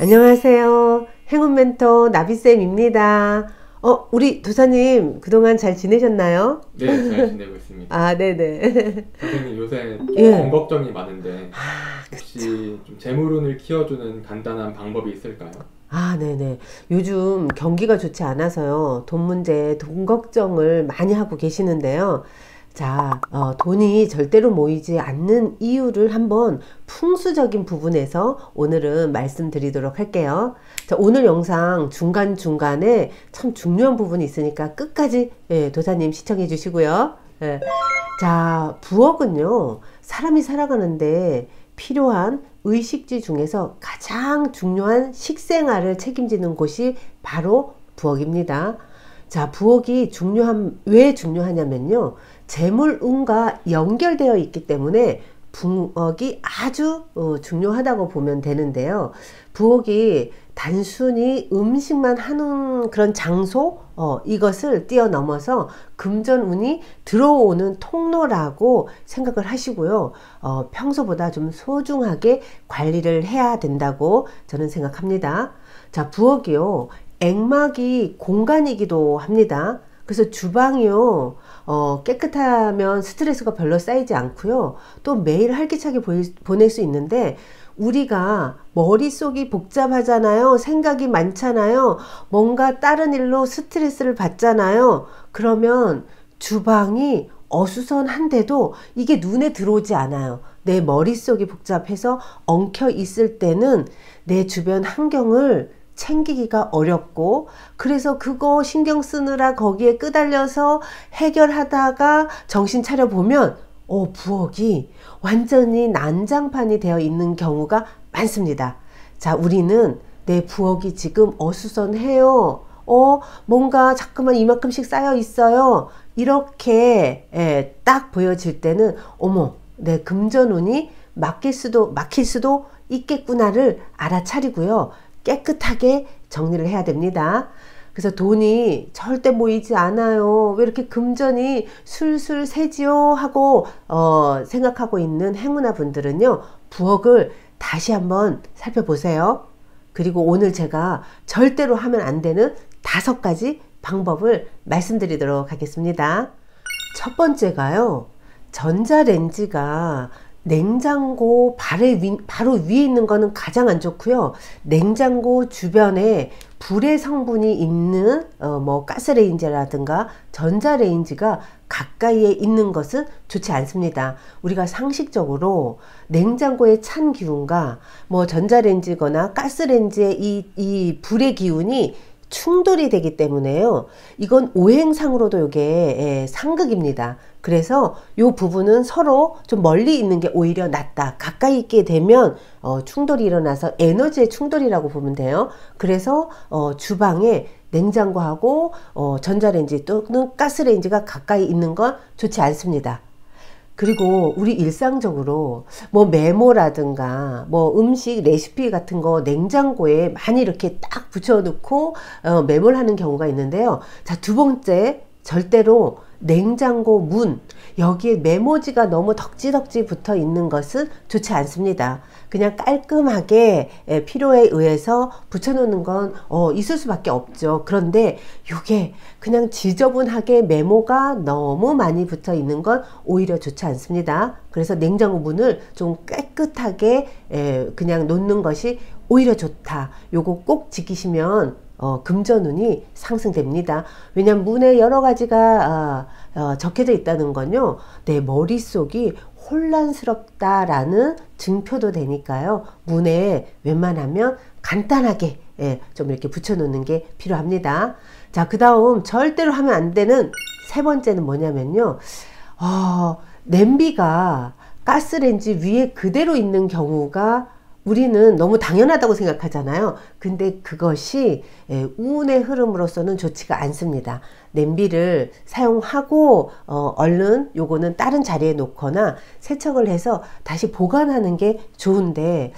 안녕하세요. 행운 멘토 나비쌤입니다. 우리 도사님 그동안 잘 지내셨나요? 네, 잘 지내고 있습니다. 아, 네네. 선생님 요새 예. 돈 걱정이 많은데 혹시 그쵸. 좀 재물운을 키워주는 간단한 방법이 있을까요? 아, 네네. 요즘 경기가 좋지 않아서요. 돈 문제, 돈 걱정을 많이 하고 계시는데요. 자, 돈이 절대로 모이지 않는 이유를 한번 풍수적인 부분에서 오늘은 말씀드리도록 할게요. 자, 오늘 영상 중간중간에 참 중요한 부분이 있으니까 끝까지 도사님 시청해 주시고요. 예. 자, 부엌은요, 사람이 살아가는데 필요한 의식지 중에서 가장 중요한 식생활을 책임지는 곳이 바로 부엌입니다. 자, 부엌이 왜 중요하냐면요. 재물운과 연결되어 있기 때문에 부엌이 아주 중요하다고 보면 되는데요. 부엌이 단순히 음식만 하는 그런 장소, 이것을 뛰어넘어서 금전운이 들어오는 통로라고 생각을 하시고요. 평소보다 좀 소중하게 관리를 해야 된다고 저는 생각합니다. 자, 부엌이요. 액막이 공간이기도 합니다. 그래서 주방이요, 깨끗하면 스트레스가 별로 쌓이지 않고요. 또 매일 활기차게 보낼 수 있는데, 우리가 머릿속이 복잡하잖아요. 생각이 많잖아요. 뭔가 다른 일로 스트레스를 받잖아요. 그러면 주방이 어수선한데도 이게 눈에 들어오지 않아요. 내 머릿속이 복잡해서 엉켜 있을 때는 내 주변 환경을 챙기기가 어렵고, 그래서 그거 신경 쓰느라 거기에 끄달려서 해결하다가 정신 차려 보면 부엌이 완전히 난장판이 되어 있는 경우가 많습니다. 자, 우리는 내 부엌이 지금 어수선해요. 뭔가 자꾸만 이만큼씩 쌓여 있어요. 이렇게 딱 보여질 때는 어머, 내 금전운이 막힐 수도 있겠구나를 알아차리고요. 깨끗하게 정리를 해야 됩니다. 그래서 돈이 절대 모이지 않아요. 왜 이렇게 금전이 술술 새지요? 하고 생각하고 있는 행운아 분들은요. 부엌을 다시 한번 살펴보세요. 그리고 오늘 제가 절대로 하면 안 되는 5가지 방법을 말씀드리도록 하겠습니다. 첫 번째가요. 전자레인지가 냉장고 바로 위에 있는 거는 가장 안 좋고요. 냉장고 주변에 불의 성분이 있는 뭐 가스레인지라든가 전자레인지가 가까이에 있는 것은 좋지 않습니다. 우리가 상식적으로 냉장고의 찬 기운과 뭐 전자레인지거나 가스레인지의 이 불의 기운이 충돌이 되기 때문에요. 이건 오행상으로도 이게 상극입니다. 그래서 이 부분은 서로 좀 멀리 있는 게 오히려 낫다. 가까이 있게 되면 충돌이 일어나서 에너지의 충돌이라고 보면 돼요. 그래서 주방에 냉장고하고 전자레인지 또는 가스레인지가 가까이 있는 건 좋지 않습니다. 그리고 우리 일상적으로 뭐 메모라든가 뭐 음식 레시피 같은 거 냉장고에 많이 이렇게 딱 붙여놓고 메모를 하는 경우가 있는데요. 자, 두 번째, 절대로 냉장고 문 여기에 메모지가 너무 덕지덕지 붙어 있는 것은 좋지 않습니다. 그냥 깔끔하게 필요에 의해서 붙여놓는 건 있을 수밖에 없죠. 그런데 이게 그냥 지저분하게 메모가 너무 많이 붙어 있는 건 오히려 좋지 않습니다. 그래서 냉장고 문을 좀 깨끗하게 그냥 놓는 것이 오히려 좋다. 요거 꼭 지키시면 금전운이 상승됩니다. 왜냐하면 문에 여러 가지가 적혀져 있다는 건요, 내 머릿속이 혼란스럽다라는 증표도 되니까요. 문에 웬만하면 간단하게 좀 이렇게 붙여놓는 게 필요합니다. 자, 그 다음 절대로 하면 안 되는 3번째는 뭐냐면요, 냄비가 가스레인지 위에 그대로 있는 경우가 우리는 너무 당연하다고 생각하잖아요. 근데 그것이 운의 흐름으로서는 좋지가 않습니다. 냄비를 사용하고 얼른 요거는 다른 자리에 놓거나 세척을 해서 다시 보관하는 게 좋은데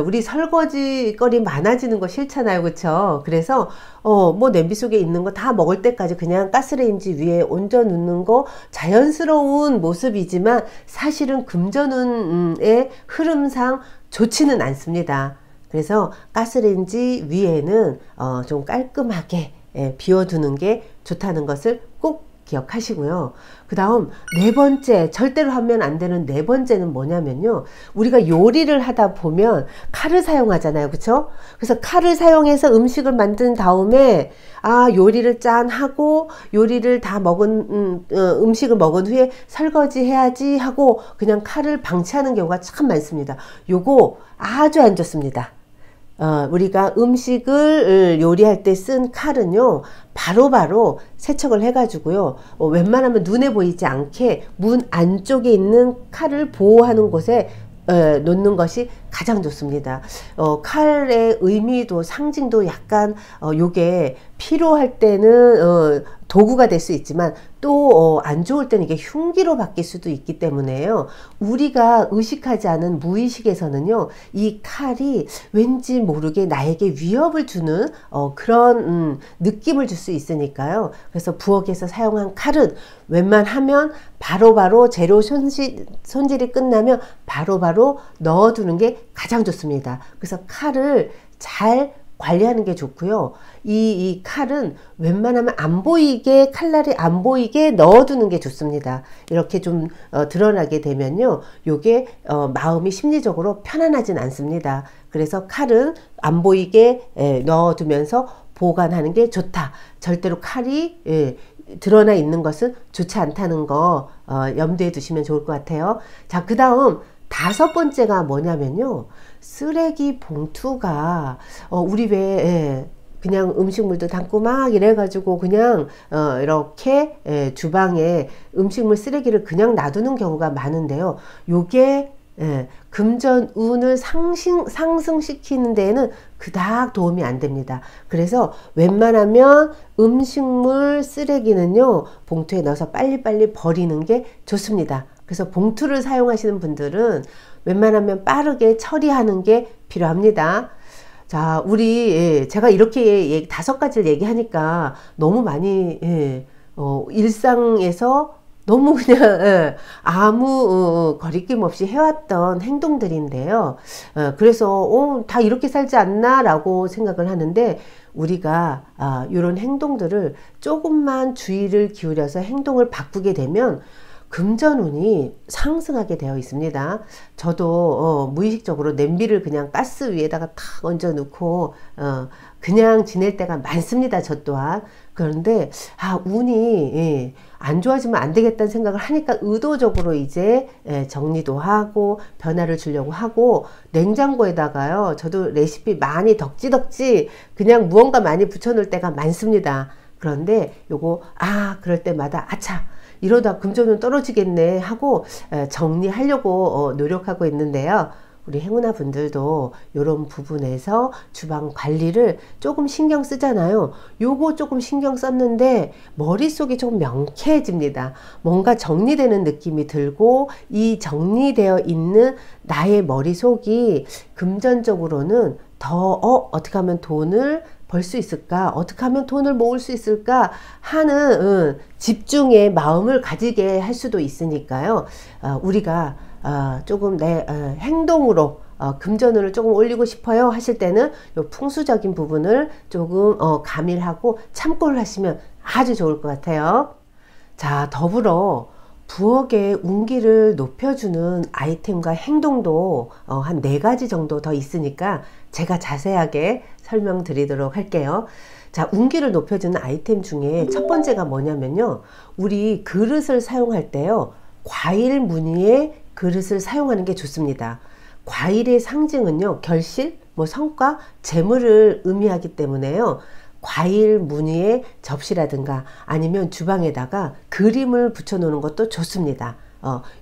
우리 설거지 거리 많아지는 거 싫잖아요. 그쵸? 그래서 뭐 냄비 속에 있는 거 다 먹을 때까지 그냥 가스레인지 위에 얹어 놓는 거 자연스러운 모습이지만 사실은 금전운의 흐름상 좋지는 않습니다. 그래서 가스레인지 위에는 좀 깔끔하게 비워두는 게 좋다는 것을 꼭 기억하시고요. 그 다음 네 번째, 절대로 하면 안 되는 네 번째는 뭐냐면요. 우리가 요리를 하다 보면 칼을 사용하잖아요. 그쵸? 그래서 칼을 사용해서 음식을 만든 다음에 요리를 짠 하고 요리를 다 먹은 음식을 먹은 후에 설거지 해야지 하고 그냥 칼을 방치하는 경우가 참 많습니다. 요거 아주 안 좋습니다. 우리가 음식을 요리할 때 쓴 칼은요, 바로바로 세척을 해가지고요, 웬만하면 눈에 보이지 않게 문 안쪽에 있는 칼을 보호하는 곳에 놓는 것이 가장 좋습니다. 칼의 의미도 상징도 약간 요게 필요할 때는 도구가 될 수 있지만 또 안 좋을 때는 이게 흉기로 바뀔 수도 있기 때문에요. 우리가 의식하지 않은 무의식에서는요, 이 칼이 왠지 모르게 나에게 위협을 주는 그런 느낌을 줄 수 있으니까요. 그래서 부엌에서 사용한 칼은 웬만하면 바로바로 재료 손질이 끝나면 바로바로 넣어두는 게 가장 좋습니다. 그래서 칼을 잘 관리하는 게 좋고요. 이 칼은 웬만하면 안 보이게, 칼날이 안 보이게 넣어두는 게 좋습니다. 이렇게 좀 드러나게 되면요, 요게 마음이 심리적으로 편안하진 않습니다. 그래서 칼은 안 보이게 넣어두면서 보관하는 게 좋다. 절대로 칼이 드러나 있는 것은 좋지 않다는 거 염두에 두시면 좋을 것 같아요. 자, 그 다음 다섯 번째가 뭐냐면요, 쓰레기 봉투가 우리 왜 그냥 음식물도 담고 막 이래가지고 그냥 이렇게 주방에 음식물 쓰레기를 그냥 놔두는 경우가 많은데요. 요게 금전운을 상승시키는 데에는 그닥 도움이 안 됩니다. 그래서 웬만하면 음식물 쓰레기는요, 봉투에 넣어서 빨리빨리 버리는 게 좋습니다. 그래서 봉투를 사용하시는 분들은 웬만하면 빠르게 처리하는 게 필요합니다. 자, 제가 이렇게 5가지를 얘기하니까 너무 많이, 일상에서 너무 그냥, 아무 거리낌 없이 해왔던 행동들인데요. 그래서, 다 이렇게 살지 않나? 라고 생각을 하는데, 우리가, 이런 행동들을 조금만 주의를 기울여서 행동을 바꾸게 되면, 금전운이 상승하게 되어 있습니다. 저도 무의식적으로 냄비를 그냥 가스 위에다가 탁 얹어 놓고 그냥 지낼 때가 많습니다. 저 또한. 그런데 운이 안 좋아지면 안 되겠다는 생각을 하니까 의도적으로 이제 정리도 하고 변화를 주려고 하고, 냉장고에다가요, 저도 레시피 많이 덕지덕지 그냥 무언가 많이 붙여놓을 때가 많습니다. 그런데 요거 그럴 때마다 아차, 이러다 금전은 떨어지겠네 하고 정리하려고 노력하고 있는데요. 우리 행운아 분들도 이런 부분에서 주방 관리를 조금 신경 쓰잖아요. 요거 조금 신경 썼는데 머릿속이 조금 명쾌해집니다. 뭔가 정리되는 느낌이 들고, 이 정리되어 있는 나의 머릿속이 금전적으로는 더 어떻게 하면 돈을 벌 수 있을까? 어떻게 하면 돈을 모을 수 있을까? 하는 집중의 마음을 가지게 할 수도 있으니까요. 우리가 조금 내 행동으로 금전운을 조금 올리고 싶어요 하실 때는 요 풍수적인 부분을 조금 가밀하고 참고를 하시면 아주 좋을 것 같아요. 자, 더불어 부엌의 운기를 높여주는 아이템과 행동도 한 4가지 정도 더 있으니까 제가 자세하게 설명드리도록 할게요. 자, 운기를 높여주는 아이템 중에 첫 번째가 뭐냐면요, 우리 그릇을 사용할 때요, 과일 무늬의 그릇을 사용하는 게 좋습니다. 과일의 상징은요, 결실, 성과, 재물을 의미하기 때문에요, 과일 무늬의 접시라든가 아니면 주방에다가 그림을 붙여 놓는 것도 좋습니다.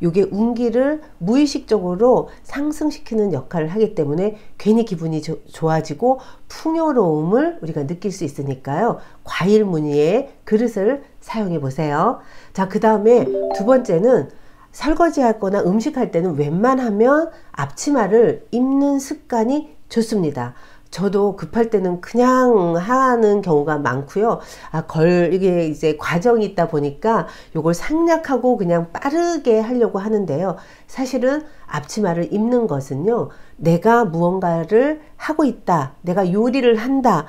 요게 운기를 무의식적으로 상승시키는 역할을 하기 때문에 괜히 기분이 좋아지고 풍요로움을 우리가 느낄 수 있으니까요, 과일 무늬의 그릇을 사용해 보세요. 자, 그 다음에 두 번째는 설거지 할 거나 음식할 때는 웬만하면 앞치마를 입는 습관이 좋습니다. 저도 급할 때는 그냥 하는 경우가 많고요. 이게 이제 과정이 있다 보니까 요걸 생략하고 그냥 빠르게 하려고 하는데요. 사실은 앞치마를 입는 것은요, 내가 무언가를 하고 있다, 내가 요리를 한다,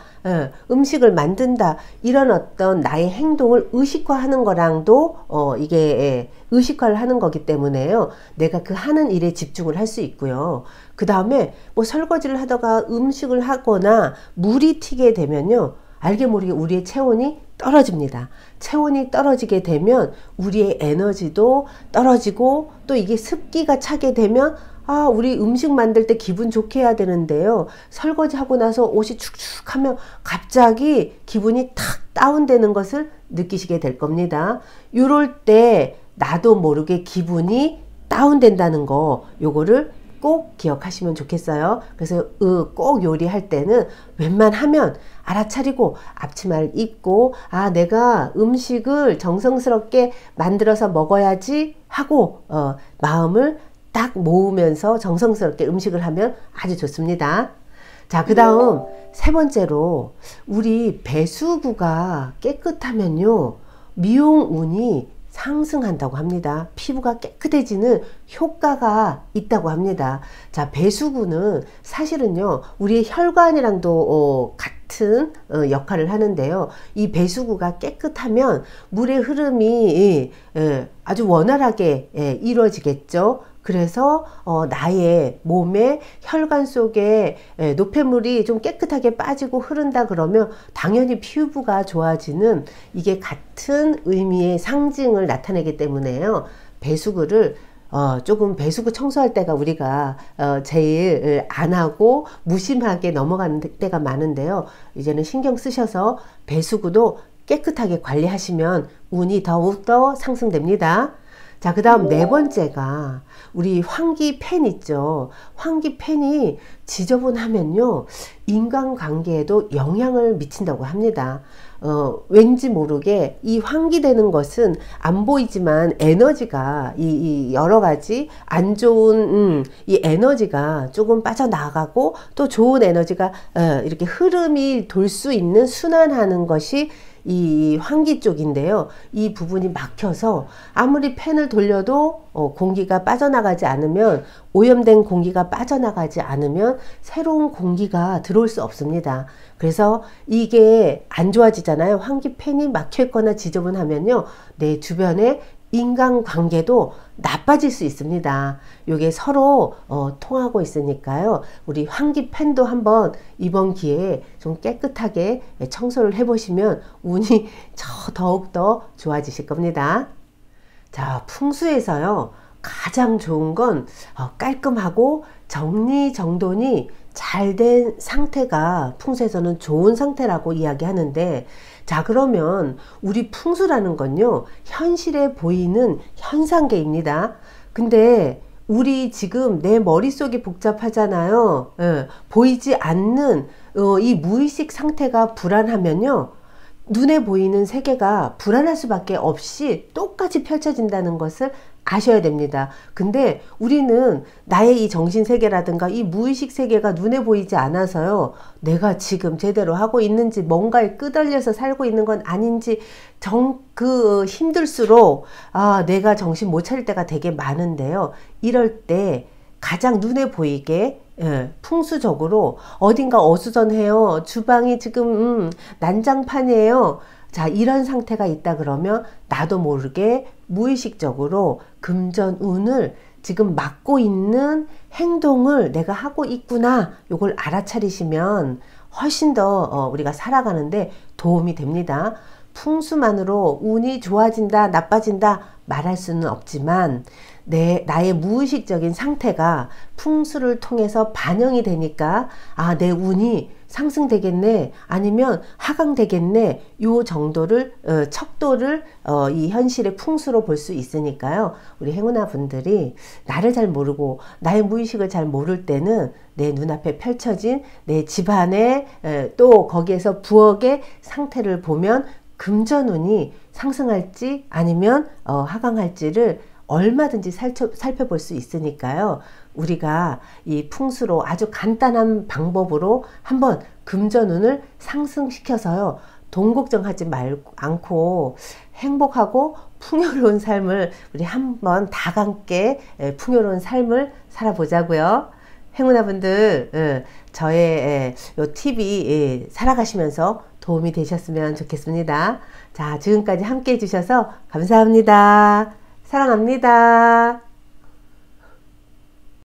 음식을 만든다, 이런 어떤 나의 행동을 의식화하는 거랑도 이게 의식화를 하는 거기 때문에요. 내가 그 하는 일에 집중을 할 수 있고요. 그 다음에 뭐 설거지를 하다가 음식을 하거나 물이 튀게 되면요, 알게 모르게 우리의 체온이 떨어집니다. 체온이 떨어지게 되면 우리의 에너지도 떨어지고, 또 이게 습기가 차게 되면 우리 음식 만들 때 기분 좋게 해야 되는데요, 설거지 하고 나서 옷이 축축하면 갑자기 기분이 탁 다운되는 것을 느끼시게 될 겁니다. 이럴 때 나도 모르게 기분이 다운된다는 거, 요거를 꼭 기억하시면 좋겠어요. 그래서 꼭 요리할 때는 웬만하면 알아차리고 앞치마를 입고, 내가 음식을 정성스럽게 만들어서 먹어야지 하고 마음을 딱 모으면서 정성스럽게 음식을 하면 아주 좋습니다. 자, 그 다음 세 번째로, 우리 배수구가 깨끗하면요, 미용운이 상승한다고 합니다. 피부가 깨끗해지는 효과가 있다고 합니다. 자, 배수구는 사실은요, 우리의 혈관이랑도 같은 역할을 하는데요. 이 배수구가 깨끗하면 물의 흐름이 아주 원활하게 이루어지겠죠. 그래서 나의 몸에 혈관 속에 노폐물이 좀 깨끗하게 빠지고 흐른다 그러면 당연히 피부가 좋아지는, 이게 같은 의미의 상징을 나타내기 때문에요. 배수구를 조금 배수구 청소할 때가 우리가 제일 안 하고 무심하게 넘어가는 때가 많은데요. 이제는 신경 쓰셔서 배수구도 깨끗하게 관리하시면 운이 더욱더 상승됩니다. 자, 그 다음 네 번째가 우리 환기팬 있죠. 환기팬이 지저분하면요, 인간관계에도 영향을 미친다고 합니다. 왠지 모르게 이 환기되는 것은 안 보이지만 에너지가 이 여러 가지 안 좋은 이 에너지가 조금 빠져나가고, 또 좋은 에너지가 이렇게 흐름이 돌 수 있는, 순환하는 것이 이 환기 쪽인데요. 이 부분이 막혀서 아무리 팬을 돌려도 공기가 빠져나가지 않으면, 오염된 공기가 빠져나가지 않으면 새로운 공기가 들어올 수 없습니다. 그래서 이게 안 좋아지잖아요. 환기팬이 막혀 있거나 지저분하면요, 내 주변에 인간관계도 나빠질 수 있습니다. 이게 서로 통하고 있으니까요. 우리 환기팬도 한번 이번 기회에 좀 깨끗하게 청소를 해보시면 운이 더욱더 좋아지실 겁니다. 자, 풍수에서요, 가장 좋은 건 깔끔하고 정리정돈이 잘 된 상태가 풍수에서는 좋은 상태라고 이야기하는데, 자, 그러면 우리 풍수라는 건요, 현실에 보이는 현상계입니다. 근데 우리 지금 내 머릿속이 복잡하잖아요. 보이지 않는 이 무의식 상태가 불안하면요, 눈에 보이는 세계가 불안할 수밖에 없이 똑같이 펼쳐진다는 것을 아셔야 됩니다. 근데 우리는 나의 이 정신세계라든가 이 무의식 세계가 눈에 보이지 않아서요, 내가 지금 제대로 하고 있는지, 뭔가에 끄달려서 살고 있는 건 아닌지 힘들수록 내가 정신 못 차릴 때가 되게 많은데요. 이럴 때 가장 눈에 보이게 풍수적으로 어딘가 어수선해요. 주방이 지금 난장판이에요. 자, 이런 상태가 있다 그러면 나도 모르게 무의식적으로 금전운을 지금 막고 있는 행동을 내가 하고 있구나, 요걸 알아차리시면 훨씬 더 우리가 살아가는데 도움이 됩니다. 풍수만으로 운이 좋아진다, 나빠진다 말할 수는 없지만, 나의 무의식적인 상태가 풍수를 통해서 반영이 되니까 내 운이 상승되겠네, 아니면 하강되겠네, 요 정도를 척도를 이 현실의 풍수로 볼 수 있으니까요. 우리 행운아 분들이 나를 잘 모르고 나의 무의식을 잘 모를 때는 내 눈앞에 펼쳐진 내 집안의 또 거기에서 부엌의 상태를 보면 금전운이 상승할지 아니면 하강할지를 얼마든지 살펴볼 수 있으니까요. 우리가 이 풍수로 아주 간단한 방법으로 한번 금전운을 상승시켜서요, 돈 걱정하지 않고 행복하고 풍요로운 삶을 우리 한번 다 함께 풍요로운 삶을 살아보자고요. 행운아분들 저의 요 팁이 살아가시면서 도움이 되셨으면 좋겠습니다. 자, 지금까지 함께 해주셔서 감사합니다. 사랑합니다.